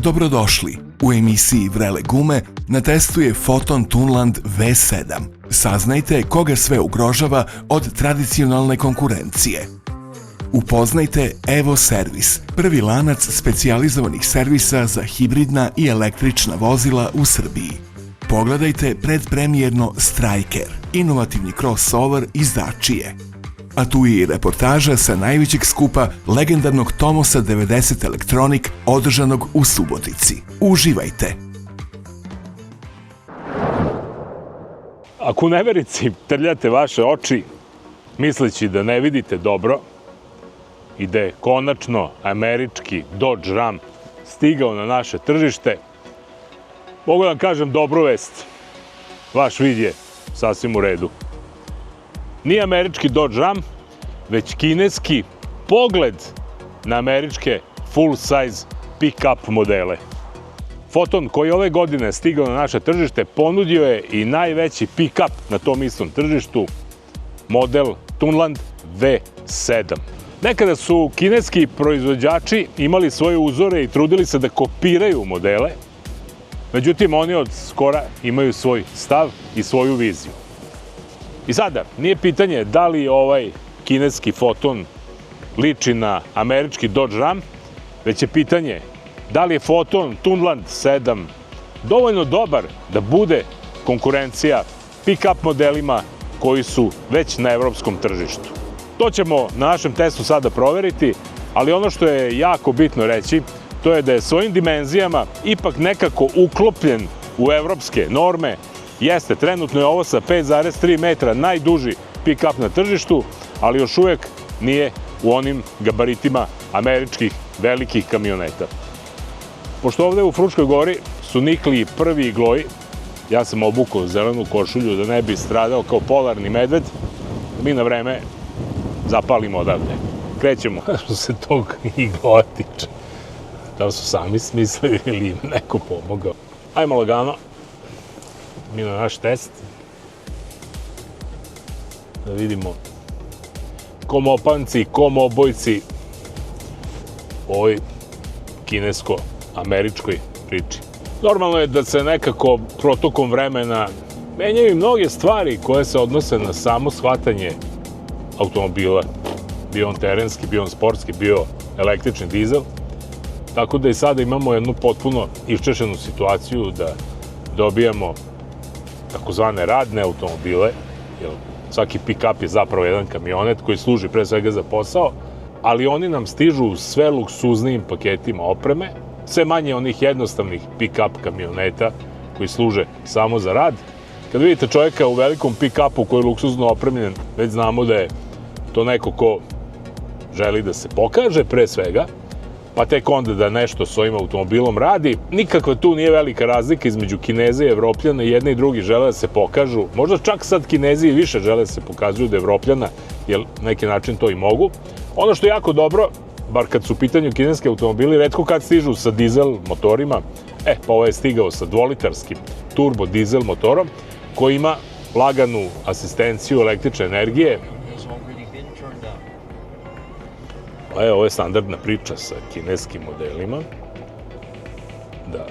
Dobrodošli! U emisiji Vrele gume na testu je Foton Tunland V7. Saznajte koga sve ugrožava od tradicionalne konkurencije. Upoznajte Evo Servis, prvi lanac specijalizovanih servisa za hibridna i električna vozila u Srbiji. Pogledajte predpremijerno Striker, inovativni crossover iz Dačije. A tu je i reportaža sa najvećeg skupa legendarnog Tomosa 90 Electronic održanog u Subotici. Uživajte! Ako u neverici trljate vaše oči, misleći da ne vidite dobro i da je konačno američki Dodge Ram stigao na naše tržište, mogu da vam kažem dobru vest. Vaš vid je sasvim u redu. Nije američki Dodge Ram, već kineski pogled na američke full-size pick-up modele. Foton koji ove godine stigao na naše tržište ponudio je i najveći pick-up na tom istom tržištu, model Tunland V7. Nekada su kineski proizvođači imali svoje uzore i trudili se da kopiraju modele, međutim oni od skora imaju svoj stav i svoju viziju. I sada, nije pitanje da li ovaj kineski Foton liči na američki Dodge Ram, već je pitanje da li je Foton Tunland 7 dovoljno dobar da bude konkurencija pick-up modelima koji su već na evropskom tržištu. To ćemo na našem testu sada proveriti, ali ono što je jako bitno reći, to je da je svojim dimenzijama ipak nekako uklopljen u evropske norme. Jeste, trenutno je ovo sa 5,3 metra najduži pick-up na tržištu, ali još uvek nije u onim gabaritima američkih velikih kamioneta. Pošto ovde u Fruškoj gori su nikli prvi igloji, ja sam obukao zelenu košulju da ne bi stradao kao polarni medved, mi na vreme zapalimo odavde. Krećemo. Što se tog igloja tiče, da li su sami smislili ili im neko pomogao. Ajmo lagano, mi na naš test, da vidimo komopanci, komobojci u ovoj kinesko-američkoj priči. Normalno je da se nekako protokom vremena menjaju mnoge stvari koje se odnose na samo shvatanje automobila. Bio on terenski, bio on sportski, bio električni dizel. Tako da i sada imamo jednu potpuno iščešenu situaciju da dobijamo takozvane radne automobile, jer svaki pick-up je zapravo jedan kamionet koji služi pre svega za posao, ali oni nam stižu u sve luksuznijim paketima opreme, sve manje onih jednostavnih pick-up kamioneta koji služe samo za rad. Kad vidite čovjeka u velikom pick-upu koji je luksuzno opremljen, već znamo da je to neko ko želi da se pokaže pre svega, pa tek onda da nešto s ovim automobilom radi. Nikakva tu nije velika razlika između Kineza i Evropljana, jedni i drugi žele da se pokažu. Možda čak sad Kinezi i više žele da se pokazuju od Evropljana, jer na neki način to i mogu. Ono što je jako dobro, bar kad su u pitanju kineski automobili, retko kad stižu sa dizel motorima, pa ovo je stigao sa dvolitarskim turbo dizel motorom, koji ima laganu asistenciju električne energije. Ovo je standardna priča sa kineskim modelima, da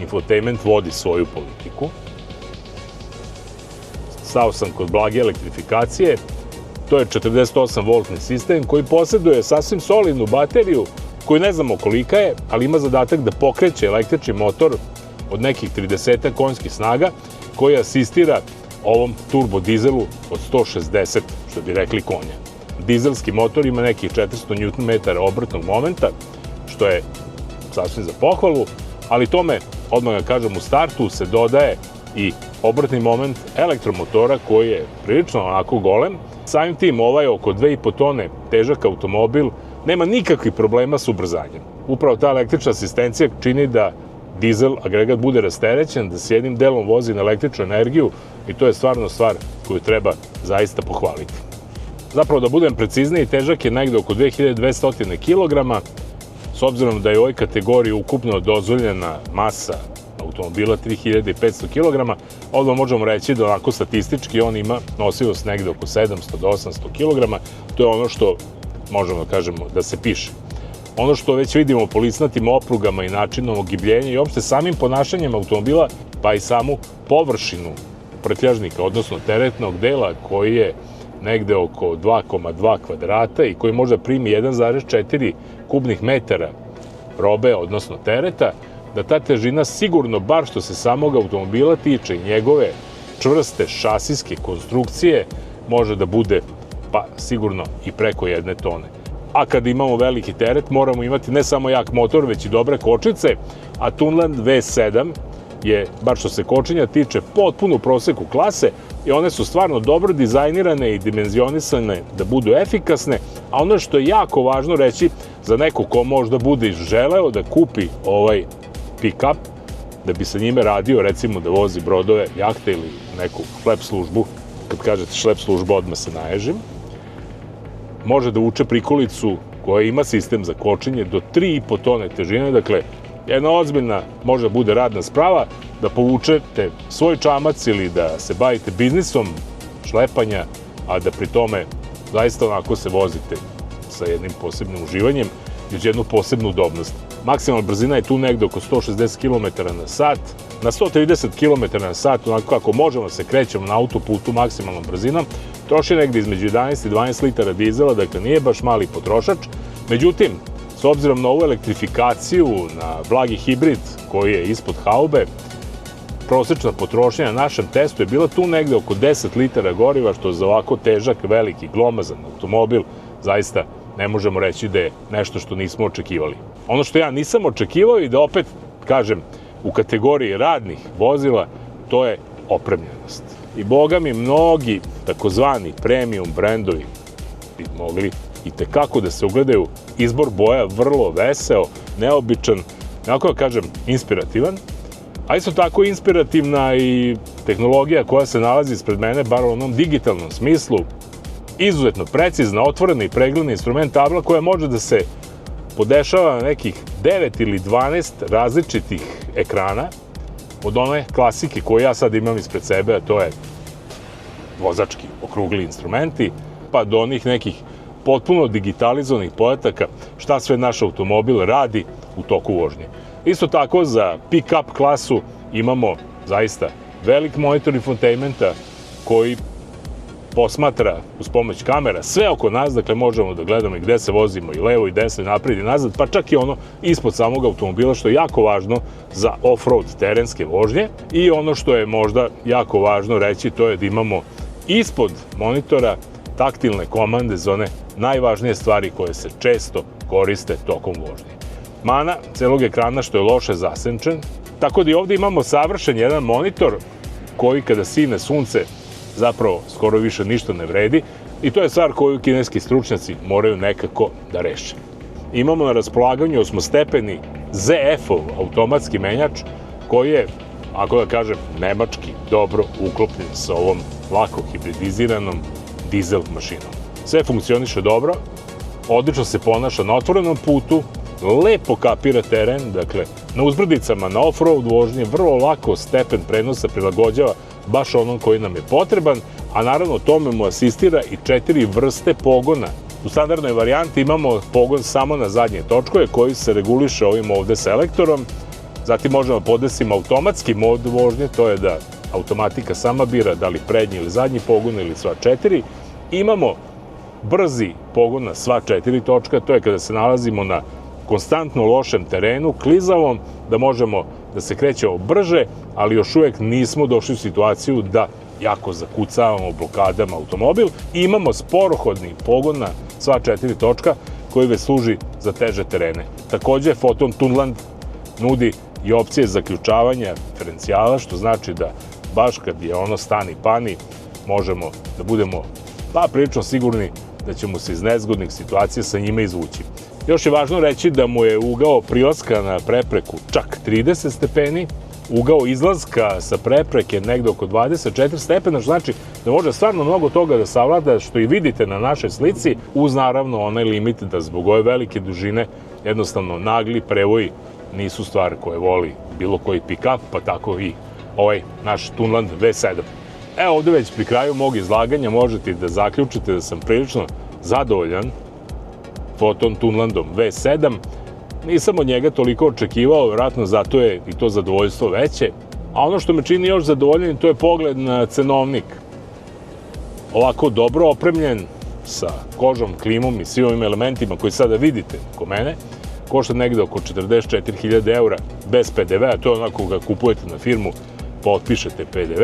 infotainment vodi svoju politiku. Stao sam kod blage elektrifikacije, to je 48-voltni sistem koji posjeduje sasvim solidnu bateriju koju ne znamo kolika je, ali ima zadatak da pokreće električni motor od nekih 30 konjskih snaga koji asistira ovom turbo dizelu od 160, što bi rekli, konja. Dizelski motor ima nekih 400 Nm obrtnog momenta, što je sasvim za pohvalu, ali tome, odmah ga kažem, u startu se dodaje i obrtni moment elektromotora koji je prilično onako golem. Samim tim ovaj oko 2,5 tone težak automobil nema nikakvih problema s ubrzanjem. Upravo ta električna asistencija čini da dizel agregat bude rasterećen, da se jednim delom vozi na električnu energiju i to je stvarno stvar koju treba zaista pohvaliti. Zapravo, da budem precizniji, težak je negde oko 2200 kg, s obzirom da je u ovoj kategoriji ukupno dozvoljena masa automobila 3500 kg, odmah možemo reći da onako statistički on ima nosivost negde oko 700 do 800 kg, to je ono što možemo da kažemo da se piše. ono što već vidimo po lisnatim oprugama i načinom ogibljenja i uopšte samim ponašanjem automobila, pa i samu površinu prtljažnika, odnosno teretnog dela koji je negde oko 2,2 kvadrata i koji možda primi 1,4 kubnih metara robe, odnosno tereta, da ta težina sigurno, bar što se samog automobila tiče i njegove čvrste šasijske konstrukcije, može da bude pa sigurno i preko 1 tone. A kad imamo veliki teret, moramo imati ne samo jak motor, već i dobre kočnice, a Tunland V7 je, bar što se kočenja tiče, potpuno u proseku klase i one su stvarno dobro dizajnirane i dimenzionisane da budu efikasne, a ono što je jako važno reći za neko ko možda bude želeo da kupi ovaj pick-up, da bi sa njime radio, recimo da vozi brodove, jahte ili neku šlep službu, kad kažete šlep službu odmah se naježim, može da vuče prikolicu koja ima sistem za kočenje do 3,5 tone težine, dakle, jedna ozbiljna može bude radna sprava da povučete svoj čamac ili da se bavite biznisom šlepanja, a da pri tome zaista onako se vozite sa jednim posebnim uživanjem i uz jednu posebnu udobnost. Maksimalna brzina je tu negde oko 160 km na sat. Na 130 km na sat, onako kako možemo da se krećemo na autoputu maksimalnom brzinom, troši negde između 11 i 12 litara dizela, dakle nije baš mali potrošač. Međutim, s obzirom na ovu elektrifikaciju, na blagi hibrid koji je ispod haube, prosečna potrošnja na našem testu je bila tu negde oko 10 litara goriva, što za ovako težak, veliki, glomazan automobil zaista ne možemo reći da je nešto što nismo očekivali. Ono što ja nisam očekivao i da opet kažem u kategoriji radnih vozila, to je opremljenost. I boga mi mnogi takozvani premium brendovi bi mogli i tekako da se ugledaju. Izbor boja vrlo veseo, neobičan, nekako da kažem inspirativan, a isto tako inspirativna i tehnologija koja se nalazi ispred mene, bar u onom digitalnom smislu, izuzetno precizna, otvorena i pregledna instrument tabla koja može da se podešava na nekih 9 ili 12 različitih ekrana, od one klasike koje ja sad imam ispred sebe, a to je vozački okrugli instrumenti, pa do onih nekih potpuno digitalizovanih podataka šta sve naš automobil radi u toku vožnje. Isto tako za pick-up klasu imamo zaista velik monitor infotainmenta koji posmatra uz pomoć kamera sve oko nas, dakle možemo da gledamo i gde se vozimo i levo i desno i napred i nazad, pa čak i ono ispod samog automobila, što je jako važno za off-road terenske vožnje. I ono što je možda jako važno reći, to je da imamo ispod monitora taktilne komande za one najvažnije stvari koje se često koriste tokom vožnje. Mana celog ekrana što je loše zasenčen, tako da i ovde imamo savršen jedan monitor koji kada sine sunce zapravo skoro više ništa ne vredi i to je stvar koju kineski stručnjaci moraju nekako da reše. Imamo na raspolaganju 8-stepeni ZF-ov automatski menjač koji je, ako da kažem, nemački dobro uklopljen sa ovom lako hibridiziranom dizel mašinom. Sve funkcioniše dobro, odlično se ponaša na otvorenom putu, lepo kapira teren, dakle na uzbrdicama, na off-road vožnje, vrlo lako stepen prenosa prilagođava baš onom koji nam je potreban, a naravno tome mu asistira i 4 vrste pogona. U standardnoj varijanti imamo pogon samo na zadnje točkove koji se reguliše ovim ovde selektorom, zatim možemo podesimo automatski mod vožnje, to je da automatika sama bira da li prednji ili zadnji pogon ili sva 4. Imamo brzi pogon na sva 4 točka, to je kada se nalazimo na konstantno lošem terenu, klizavom, da možemo da se krećemo brže, ali još uvek nismo došli u situaciju da jako zakucavamo blokadama automobil. I imamo sporohodni pogon na sva 4 točka koji već služi za teže terene. Takođe, Foton Tunland nudi i opcije zaključavanja diferencijala, što znači da baš kad je ono stani pani, možemo da budemo prilično sigurni da ćemo se iz nezgodnih situacija sa njime izvući. Još je važno reći da mu je ugao prilaska na prepreku čak 30 stepeni, ugao izlaska sa prepreke negde oko 24 stepena, što znači da može stvarno mnogo toga da savlada, što i vidite na našoj slici, uz naravno onaj limit da zbog ove velike dužine jednostavno nagli prevoji nisu stvar koje voli bilo koji pick-up, pa tako i ovaj naš Tunland V7. Evo ovde već pri kraju mog izlaganja možete da zaključite da sam prilično zadovoljan Photon Tunlandom V7. Nisam od njega toliko očekivao, vjerojatno zato je i to zadovoljstvo veće. A ono što me čini još zadovoljnim, to je pogled na cenovnik. Ovako dobro opremljen, sa kožom, klimom i svim ovim elementima koji sada vidite kod mene, košta negde oko 44.000 eura bez PDV-a, to je onako ga kupujete na firmu, pa otpišete PDV.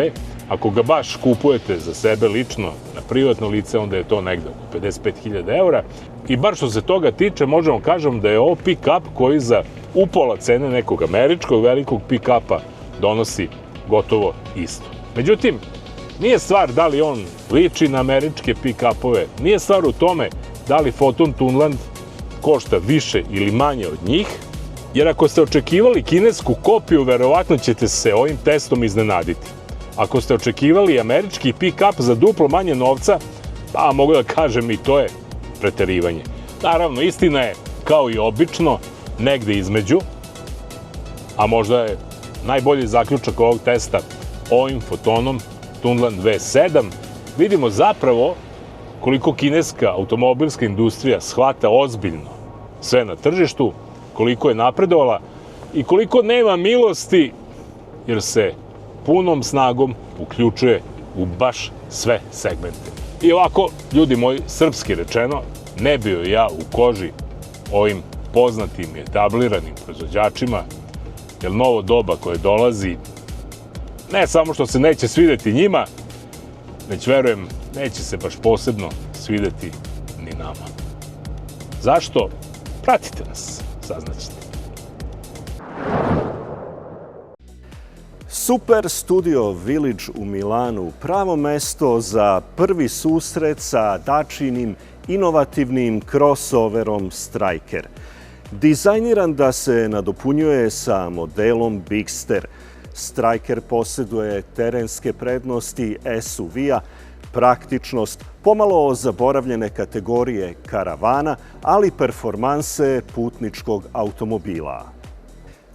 Ako ga baš kupujete za sebe lično, na privatno lice, onda je to negde oko 55.000 eura. I bar što se toga tiče, možemo kažem da je ovo pick-up koji za upola cene nekog američkog velikog pick-upa donosi gotovo isto. Međutim, nije stvar da li on liči na američke pick-upove, nije stvar u tome da li Photon Tunland košta više ili manje od njih, jer ako ste očekivali kinesku kopiju, verovatno ćete se ovim testom iznenaditi. Ako ste očekivali američki pick-up za duplo manje novca, pa mogu da kažem i to je preterivanje. Naravno, istina je, kao i obično, negde između, a možda je najbolji zaključak ovog testa ovim Photonom Tunland V7, vidimo zapravo koliko kineska automobilska industrija shvata ozbiljno sve na tržištu, koliko je napredovala i koliko nema milosti, jer se punom snagom uključuje u baš sve segmente. I ovako, ljudi moji, srpski rečeno, ne bio ja u koži ovim poznatim i etabliranim proizvođačima, jer novo doba koje dolazi, ne samo što se neće svideti njima, već verujem, neće se baš posebno svideti ni nama. Zašto? Pratite nas, saznaćete. Super Studio Village u Milanu, pravo mesto za prvi susret sa Dacijinim inovativnim crossoverom Stryker. Dizajniran da se nadopunjuje sa modelom Bigster, Stryker posjeduje terenske prednosti SUV-a, praktičnost, pomalo zaboravljene kategorije karavana, ali performanse putničkog automobila.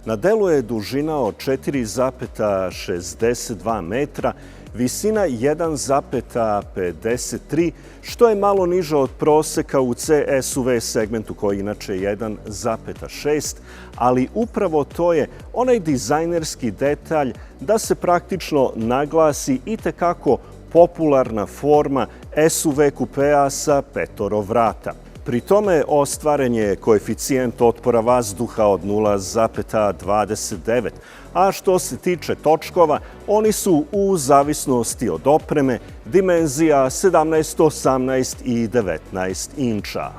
Na delu je dužina od 4,62 metra, visina 1,53, što je malo niža od proseka u C-SUV segmentu koji je inače 1,6, ali upravo to je onaj dizajnerski detalj da se praktično naglasi i tekako popularna forma SUV kupea sa petoro vrata. Pri tome ostvaren je koeficijent otpora vazduha od 0,29, a što se tiče točkova, oni su u zavisnosti od opreme dimenzija 17, 18 i 19 inča.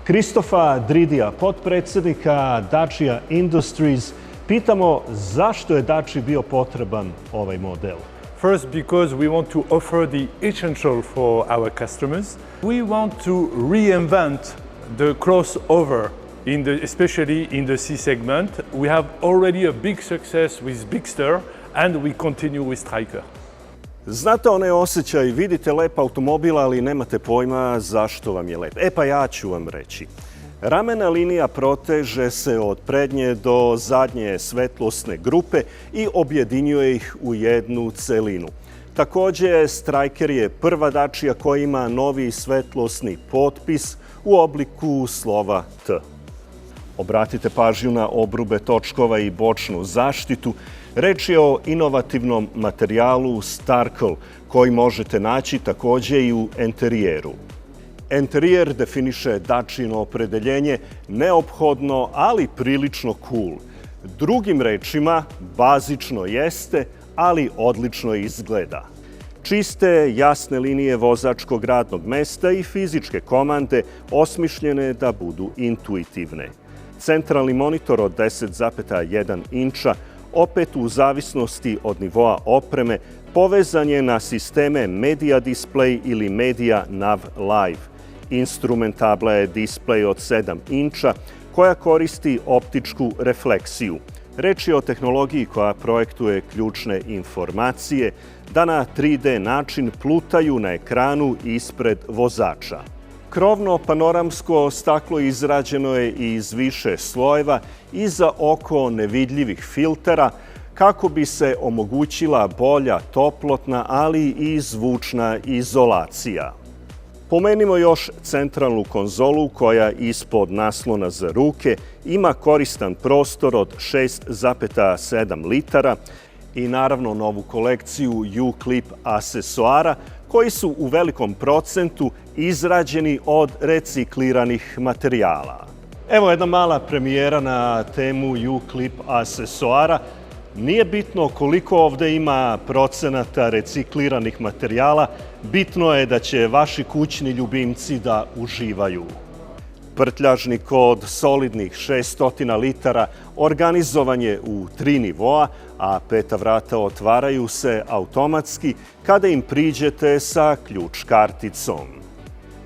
Kristofa Dridija, potpredsjednika Dacia Industries, pitamo zašto je Daci bio potreban ovaj model. First, because we want to offer the essential for our customers. We want to reinvent the crossover, especially in the C segment. We have already a big success with Bigster and we continue with Stryker. Znate onaj osjećaj, vidite lep automobil, ali nemate pojma zašto vam je lep. Pa ja ću vam reći. Ramena linija proteže se od prednje do zadnje svetlosne grupe i objedinjuje ih u jednu celinu. Također, Stryker je prva Dacia koja ima novi svetlosni potpis u obliku slova T. Obratite pažnju na obrube točkova i bočnu zaštitu. Reč je o inovativnom materijalu Starkle, koji možete naći također i u enterijeru. Enterijer definiše Daciino opredeljenje neophodno, ali prilično cool. Drugim rečima, bazično jeste, ali odlično izgleda. Čiste, jasne linije vozačkog radnog mesta i fizičke komande osmišljene da budu intuitivne. Centralni monitor od 10,1 inča, opet u zavisnosti od nivoa opreme, povezan je na sisteme Media Display ili Media Nav Live. Instrumentabla je displej od 7 inča koja koristi optičku refleksiju. Reč je o tehnologiji koja projektuje ključne informacije da na 3D način plutaju na ekranu ispred vozača. Krovno panoramsko staklo izrađeno je iz više slojeva i za oko nevidljivih filtera kako bi se omogućila bolja toplotna, ali i zvučna izolacija. Pomenimo još centralnu konzolu koja ispod naslona za ruke ima koristan prostor od 6,7 litara i naravno novu kolekciju U-Clip aksesuara koji su u velikom procentu izrađeni od recikliranih materijala. Evo jedna mala premijera na temu U-Clip aksesuara. Nije bitno koliko ovde ima procenata recikliranih materijala, bitno je da će vaši kućni ljubimci da uživaju. Prtljažnik od solidnih 600 litara organizovan je u 3 nivoa, a 5 vrata otvaraju se automatski kada im priđete sa ključ karticom.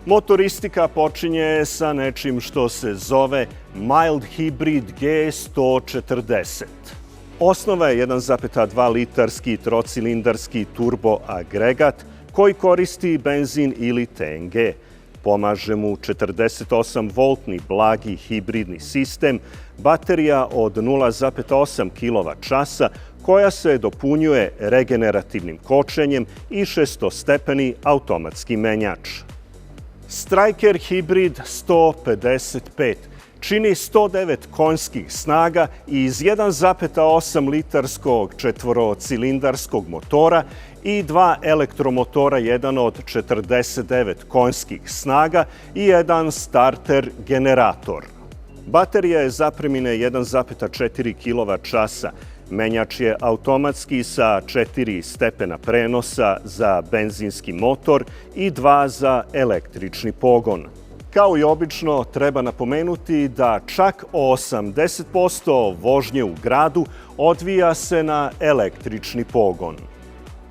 Motoristika počinje sa nečim što se zove Mild Hybrid G140. Osnova je 1,2 litarski trocilindarski turbo agregat koji koristi benzin ili TNG. Pomaže mu 48-voltni blagi hibridni sistem, baterija od 0,8 kWh koja se dopunjuje regenerativnim kočenjem i šestostepeni automatski menjač. Striker Hybrid 155 čini 109 konjskih snaga i iz 1,8 litarskog četvorocilindarskog motora i 2 elektromotora, jedan od 49 konjskih snaga i jedan starter generator. Baterija je zapremine 1,4 kWh. Menjač je automatski sa 4 stepena prenosa za benzinski motor i 2 za električni pogon. Kao i obično, treba napomenuti da čak 80% vožnje u gradu odvija se na električni pogon.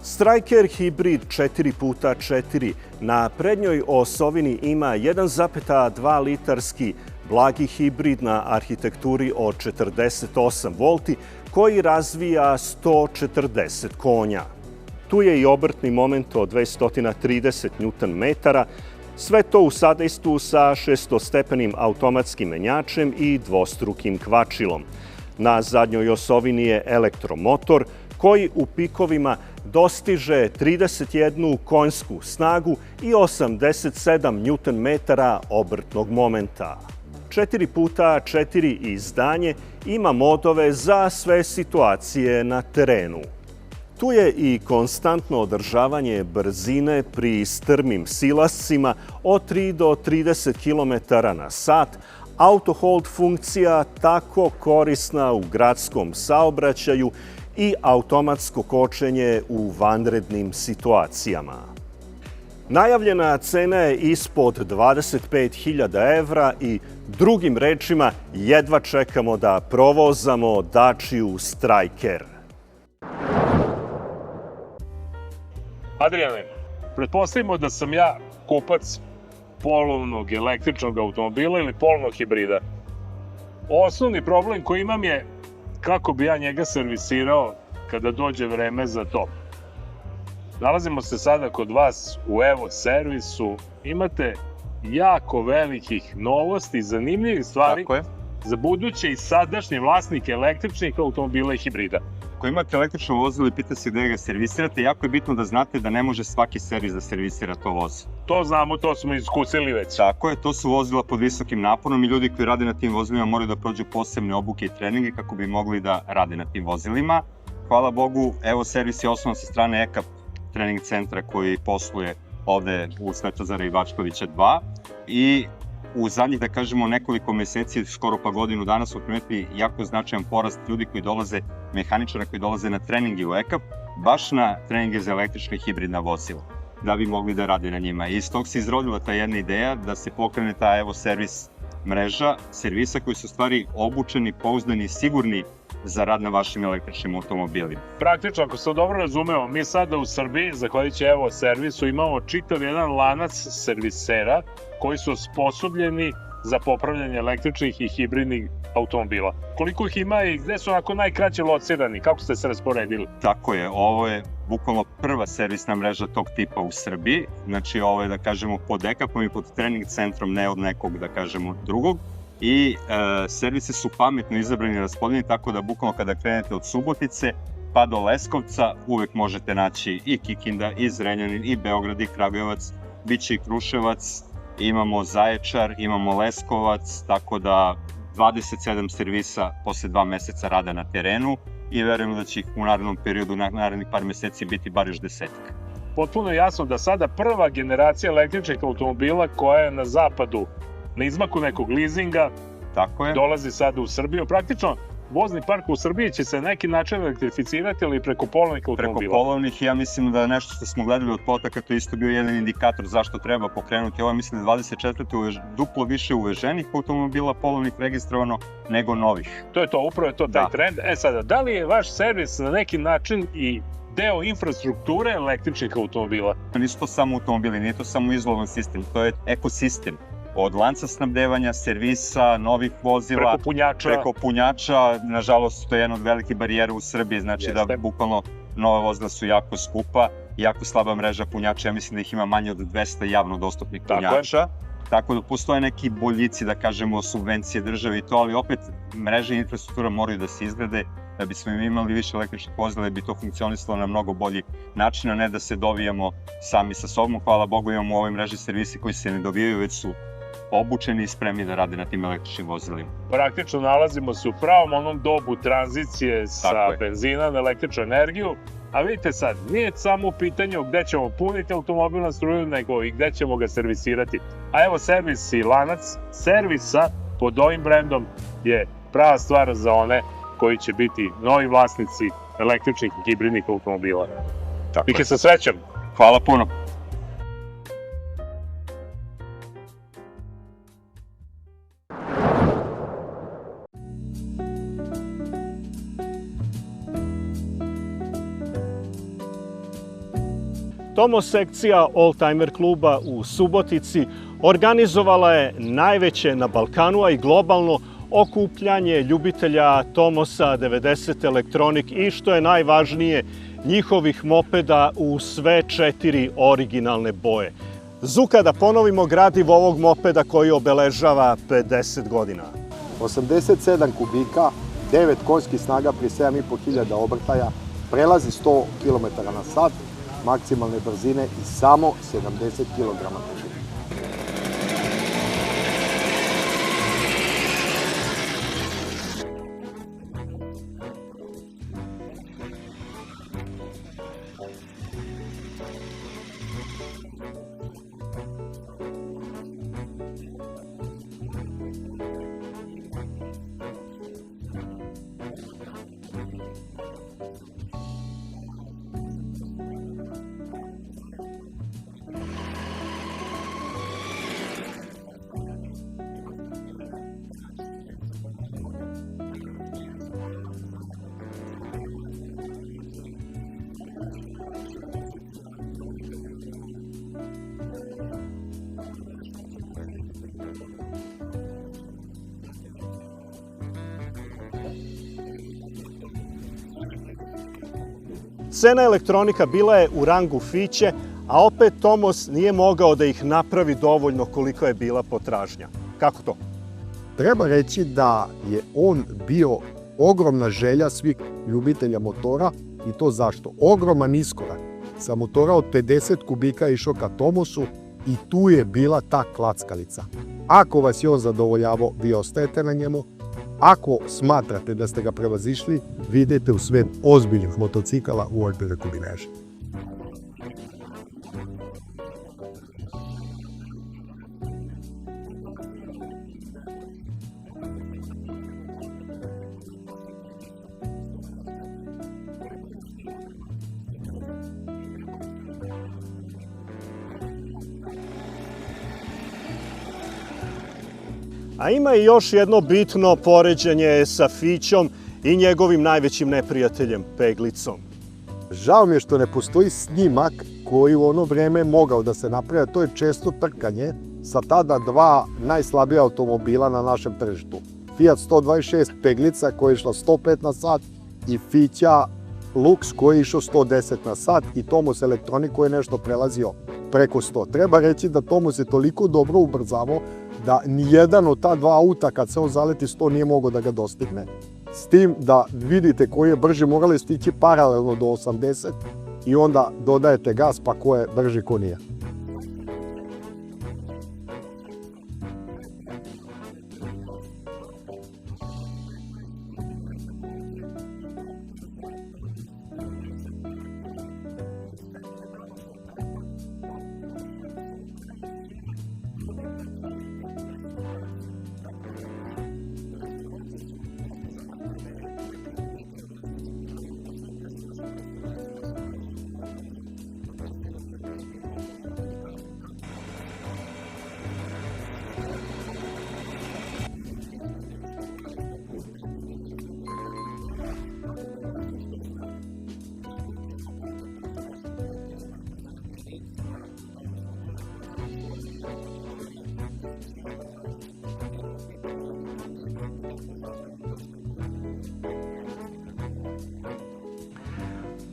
Striker Hybrid 4x4 na prednjoj osovini ima 1,2 litarski blagi hibrid na arhitekturi od 48 volti koji razvija 140 konja. Tu je i obrtni moment od 230 Nm, sve to u sadejstvu sa šestostepenim automatskim menjačem i dvostrukim kvačilom. Na zadnjoj osovini je elektromotor koji u pikovima dostiže 31 konjsku snagu i 87 Nm obrtnog momenta. 4x4 izdanje ima modove za sve situacije na terenu. Tu je i konstantno održavanje brzine pri strmim silascima od 3 do 30 km/h, auto hold funkcija tako korisna u gradskom saobraćaju i automatsko kočenje u vanrednim situacijama. Najavljena cena je ispod 25.000 evra i drugim rečima jedva čekamo da provozamo Dacia Striker. Adriane, pretpostavimo da sam ja kupac polovnog električnog automobila ili polovnog hibrida. Osnovni problem koji imam je kako bi ja njega servisirao kada dođe vreme za to. Nalazimo se sada kod vas u Evo servisu. Imate jako velikih novosti, zanimljivih stvari za buduće i sadašnje vlasnike električnih automobila i hibrida. Ako imate električno vozilo i pita se gde ga servisirate, jako je bitno da znate da ne može svaki servis da servisira to vozilo. To znamo, to smo iskusili već. Tako je, to su vozila pod visokim naponom i ljudi koji rade na tim vozilima moraju da prođu posebne obuke i treninge kako bi mogli da rade na tim vozilima. Hvala Bogu, Evo servis je osnovan sa strane EKAP trening centra koji posluje ovde u Svetozara i Bačkovića 2 i u zadnjih, da kažemo, nekoliko meseci, skoro pa godinu dana smo primetili jako značajan porast ljudi koji dolaze, mehaničara koji dolaze na treninge u EKAP, baš na treninge za električna i hibridna vozila, da bi mogli da rade na njima. I iz tog se izrodila ta jedna ideja da se pokrene ta Evo servis mreža servisa koji su stvari obučeni, pouzdani i sigurni za rad na vašim električnim automobilima. Praktično, ako sam dobro razumeo, mi sada u Srbiji, zahvaljujući Evo servisu, imamo čitav jedan lanac servisera koji su osposobljeni za popravljanje električnih i hibridnih automobila. Koliko ih ima i gde su onako najkraće locirani? Kako ste se rasporedili? Tako je, ovo je bukvalno prva servisna mreža tog tipa u Srbiji. Znači, ovo je, da kažemo, pod EKAP-om i pod trening centrom, ne od nekog, da kažemo, drugog. I servise su pametno izabrani i raspodeljeni, tako da bukvalno kada krenete od Subotice pa do Leskovca uvek možete naći i Kikinda, i Zrenjanin, i Beograd, i Kragujevac, biće i Kruševac, imamo Zaječar, imamo Leskovac, tako da 27 servisa posle 2 meseca rada na terenu i verujemo da će ih u narednom periodu, narednih par meseci biti bar još 10. Potpuno je jasno da sada prva generacija električnih automobila koja je na zapadu, na izmaku nekog lizinga, Tako je. dolazi sada u Srbiju. Praktično, vozni park u Srbiji će se na neki način elektrificirati ili preko polovnih automobila. Preko polovnih, ja mislim da nešto što smo gledali od potaka, to je isto bio jedan indikator zašto treba pokrenuti. Ovo mislim da je 24. duplo više uveženih automobila polovnih registrovano nego novih. To je to, upravo je to taj Da. trend. Sada, da li je vaš servis na neki način i deo infrastrukture električnih automobila? Nisu to samo automobili, nije to samo izolovan sistem, to je ekosistem. Od lanca snabdevanja, servisa, novih vozila, Preko punjača. nažalost, to je jedna od velikih barijera u Srbiji, znači Jeste. da bukvalno nova vozila su jako skupa, jako slaba mreža punjača, ja mislim da ih ima manje od 200 javno dostupnih Tako je. punjača. Tako da postoje neki boljici, da kažemo, subvencije države i to, ali opet mreže i infrastruktura moraju da se izgrade da bismo imali više električnih vozila da bi to funkcionisalo na mnogo bolji način, a ne da se dovijamo sami sa sobom. Hvala Bogu imamo u ovoj mreži servisi koji se ne dovijaju, već su obučeni i spremni da rade na tim električnim vozilima. Praktično nalazimo se u pravom onom dobu tranzicije sa Tako je. benzina na električnu energiju. A vidite sad, nije samo u pitanju gde ćemo puniti automobil na struju, nego i gde ćemo ga servisirati. A evo servis i lanac servisa pod ovim brendom je prava stvar za one koji će biti novi vlasnici električnih i hibridnih automobila. Tako Pike je. sa srećom! Hvala puno. Tomos sekcija Oldtimer kluba u Subotici organizovala je najveće na Balkanu, a i globalno okupljanje ljubitelja Tomosa 90 Electronic i, što je najvažnije, njihovih mopeda u sve 4 originalne boje. Zuka, da ponovimo gradivo ovog mopeda koji obeležava 50 godina. 87 kubika, 9 konjskih snaga pri 7500 obrtaja, prelazi 100 km na sat, maksimalne brzine i samo 70 kg težine. Cena elektronika bila je u rangu fiće, a opet Tomos nije mogao da ih napravi dovoljno koliko je bila potražnja. Kako to? Treba reći da je on bio ogromna želja svih ljubitelja motora i to zašto? Ogroman iskorak. Sa motora od 50 kubika je išao ka Tomosu i tu je bila ta klackalica. Ako vas je on zadovoljavao, vi ostajete na njemu. Ako smatrate da ste ga prevazišli, vi idete u svet ozbiljnih motocikala u Orbiter Kubineži. A ima i još jedno bitno poređenje sa fićom i njegovim najvećim neprijateljem, peglicom. Žao mi je što ne postoji snimak koji u ono vreme mogao da se napravi, a to je često trkanje sa tada dva najslabija automobila na našem tržištu. Fiat 126 peglica koja je išla 105 na sat i Fića Lux koji je išao 110 na sat i Tomos Electronic koji je nešto prelazio preko 100. Treba reći da Tomos je toliko dobro ubrzavao da nijedan od ta dva auta kad se on zaleti 100 nije mogao da ga dostigne. S tim da vidite koji je brži, morali stići paralelno do 80 i onda dodajete gas pa ko je brži, ko nije.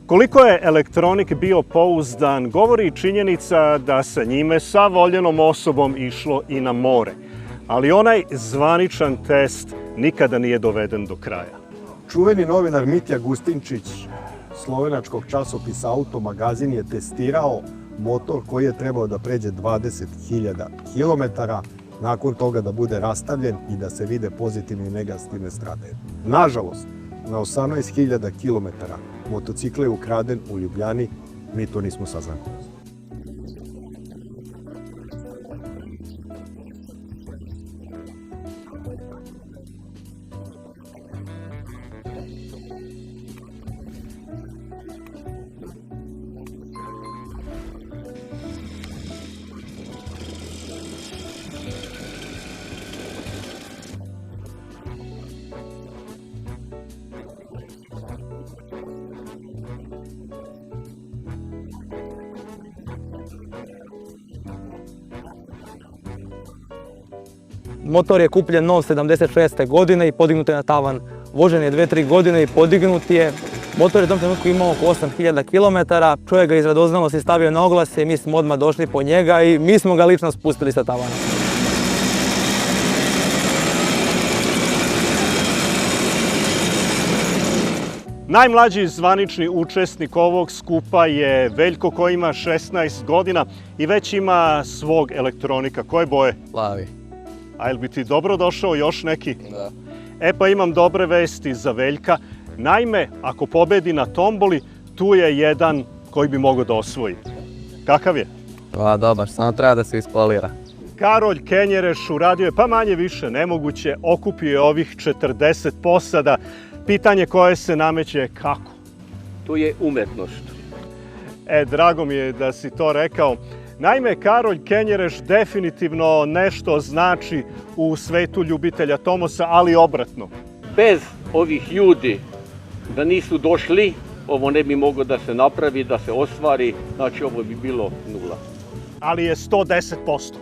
Koliko je elektronik bio pouzdan, govori i činjenica da sa njime sa voljenom osobom išlo i na more. Ali onaj zvaničan test nikada nije doveden do kraja. Čuveni novinar Mitja Gustinčić, slovenačkog časopisa Auto magazin, je testirao motor koji je trebao da pređe 20.000 km, nakon toga da bude rastavljen i da se vide pozitivne i negativne strane. Nažalost, na 18.000 km motocikl je ukraden u Ljubljani, mi to nismo saznali. Motor je kupljen nov 76. godine i podignut je na tavan. Vožen je 2-3 godine i podignut je. Motor je u tom trenutku imao oko 8.000 km. Čovjek ga iz radoznalosti stavio na oglase, mi smo odmah došli po njega i mi smo ga lično spustili sa tavana. Najmlađi zvanični učesnik ovog skupa je Veljko koji ima 16 godina i već ima svog elektronika. Koje boje? Plavi. A jel bi ti dobro došao još neki? Da. E pa imam dobre vesti za Veljka. Naime, ako pobedi na tomboli, tu je jedan koji bi mogao da osvoji. Kakav je? Dobar, samo treba da se ispolira. Karolj Kenjereš uradio je pa manje više nemoguće, okupio je ovih 40 posada. Pitanje koje se nameće je kako? To je umetnost. Drago mi je da si to rekao. Naime, Karolj Kenjereš definitivno nešto znači u svetu ljubitelja Tomosa, ali obratno. Bez ovih ljudi da nisu došli, ovo ne bi moglo da se napravi, da se ostvari, znači ovo bi bilo nula. Ali je 110%.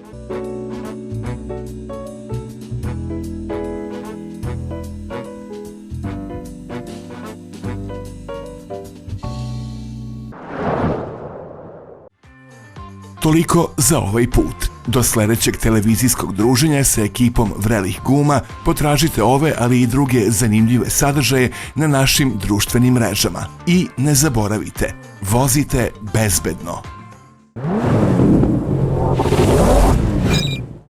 Toliko za ovaj put. Do sledećeg televizijskog druženja sa ekipom Vrelih guma potražite ove, ali i druge zanimljive sadržaje na našim društvenim mrežama. I ne zaboravite, vozite bezbedno.